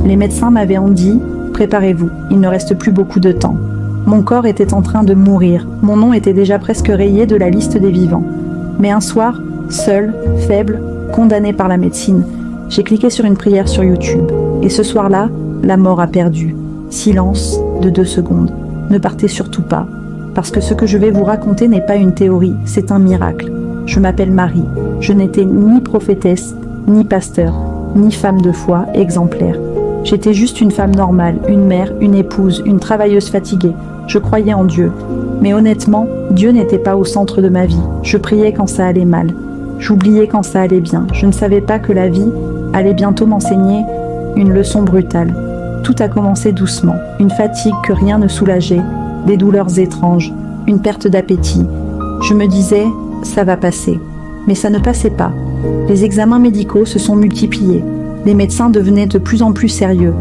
Les médecins m'avaient dit « Préparez-vous, il ne reste plus beaucoup de temps ». Mon corps était en train de mourir, mon nom était déjà presque rayé de la liste des vivants. Mais un soir, seul, faible, condamné par la médecine, j'ai cliqué sur une prière sur YouTube. Et ce soir-là, la mort a perdu. Silence de 2 secondes. Ne partez surtout pas, parce que ce que je vais vous raconter n'est pas une théorie, c'est un miracle. Je m'appelle Marie, je n'étais ni prophétesse, ni pasteur, ni femme de foi exemplaire. J'étais juste une femme normale, une mère, une épouse, une travailleuse fatiguée. Je croyais en Dieu. Mais honnêtement, Dieu n'était pas au centre de ma vie. Je priais quand ça allait mal. J'oubliais quand ça allait bien. Je ne savais pas que la vie allait bientôt m'enseigner une leçon brutale. Tout a commencé doucement. Une fatigue que rien ne soulageait, des douleurs étranges, une perte d'appétit. Je me disais, ça va passer. Mais ça ne passait pas. Les examens médicaux se sont multipliés. Les médecins devenaient de plus en plus sérieux.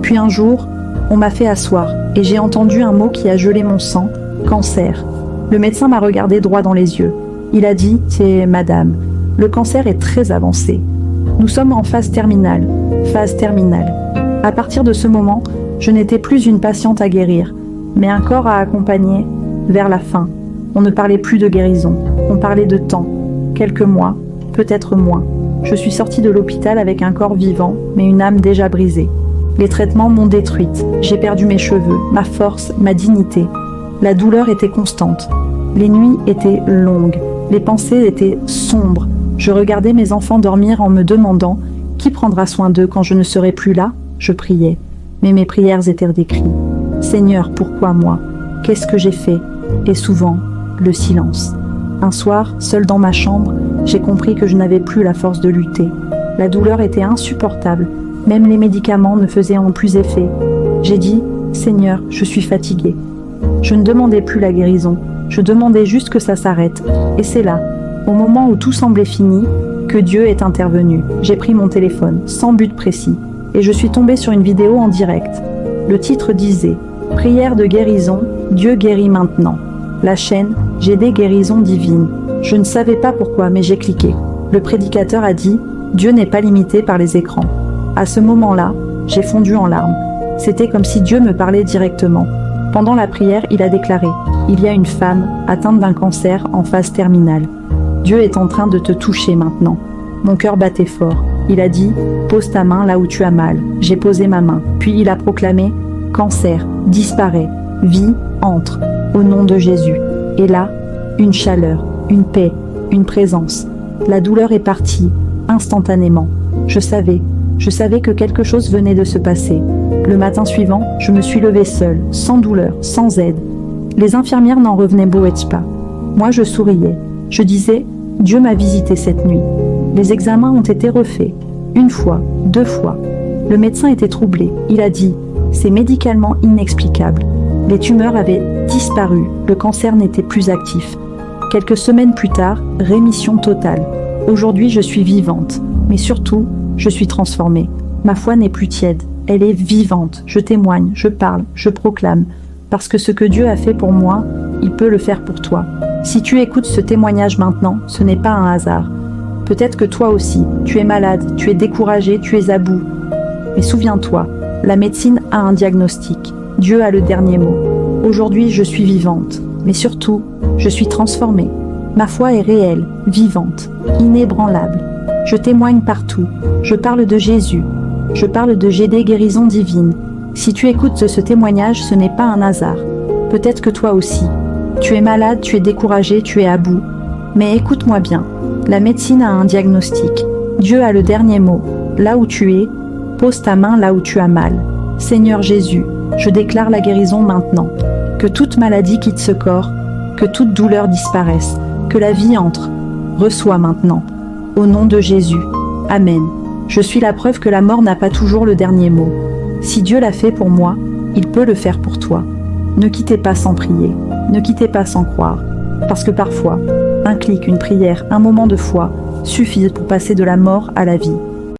Puis un jour, on m'a fait asseoir et j'ai entendu un mot qui a gelé mon sang, cancer. Le médecin m'a regardé droit dans les yeux. Il a dit, c'est madame, le cancer est très avancé. Nous sommes en phase terminale. À partir de ce moment, je n'étais plus une patiente à guérir, mais un corps à accompagner vers la fin. On ne parlait plus de guérison, on parlait de temps, quelques mois, peut-être moins. Je suis sortie de l'hôpital avec un corps vivant, mais une âme déjà brisée. Les traitements m'ont détruite, j'ai perdu mes cheveux, ma force, ma dignité. La douleur était constante. Les nuits étaient longues, les pensées étaient sombres. Je regardais mes enfants dormir en me demandant « Qui prendra soin d'eux quand je ne serai plus là ?» Je priais, mais mes prières étaient des cris. « Seigneur, pourquoi moi? Qu'est-ce que j'ai fait ?» Et souvent, le silence. Un soir, seul dans ma chambre, j'ai compris que je n'avais plus la force de lutter. La douleur était insupportable, même les médicaments ne faisaient en plus effet. J'ai dit « Seigneur, je suis fatiguée ». Je ne demandais plus la guérison, je demandais juste que ça s'arrête. Et c'est là, au moment où tout semblait fini, que Dieu est intervenu. J'ai pris mon téléphone, sans but précis, et je suis tombée sur une vidéo en direct. Le titre disait « Prière de guérison, Dieu guérit maintenant ». La chaîne « J'ai des guérisons divines ». Je ne savais pas pourquoi, mais j'ai cliqué. Le prédicateur a dit « Dieu n'est pas limité par les écrans ». À ce moment-là, j'ai fondu en larmes. C'était comme si Dieu me parlait directement. Pendant la prière, il a déclaré « Il y a une femme atteinte d'un cancer en phase terminale. Dieu est en train de te toucher maintenant. » Mon cœur battait fort. Il a dit « Pose ta main là où tu as mal. » J'ai posé ma main. Puis il a proclamé « Cancer, disparaît. Vie, entre. Au nom de Jésus. » Et là, une chaleur, une paix, une présence. La douleur est partie, instantanément. Je savais que quelque chose venait de se passer. Le matin suivant, je me suis levée seule, sans douleur, sans aide. Les infirmières n'en revenaient pas. Moi, je souriais. Je disais, Dieu m'a visité cette nuit. Les examens ont été refaits. 1 fois, 2 fois. Le médecin était troublé. Il a dit, c'est médicalement inexplicable. Les tumeurs avaient disparu. Le cancer n'était plus actif. Quelques semaines plus tard, rémission totale. Aujourd'hui, je suis vivante. Mais surtout, je suis transformée. Ma foi n'est plus tiède. Elle est vivante. Je témoigne, je parle, je proclame. Parce que ce que Dieu a fait pour moi, il peut le faire pour toi. Si tu écoutes ce témoignage maintenant, ce n'est pas un hasard. Peut-être que toi aussi, tu es malade, tu es découragé, tu es à bout. Mais souviens-toi, la médecine a un diagnostic. Dieu a le dernier mot. Aujourd'hui, je suis vivante. Mais surtout, je suis transformée. Ma foi est réelle, vivante, inébranlable. Je témoigne partout. Je parle de Jésus. Je parle de J'ai des guérisons divines. Si tu écoutes ce témoignage, ce n'est pas un hasard. Peut-être que toi aussi. Tu es malade, tu es découragé, tu es à bout. Mais écoute-moi bien. La médecine a un diagnostic. Dieu a le dernier mot. Là où tu es, pose ta main là où tu as mal. Seigneur Jésus, je déclare la guérison maintenant. Que toute maladie quitte ce corps, que toute douleur disparaisse, que la vie entre. Reçois maintenant. Au nom de Jésus. Amen. Je suis la preuve que la mort n'a pas toujours le dernier mot. Si Dieu l'a fait pour moi, il peut le faire pour toi. Ne quittez pas sans prier. Ne quittez pas sans croire. Parce que parfois, un clic, une prière, un moment de foi suffisent pour passer de la mort à la vie.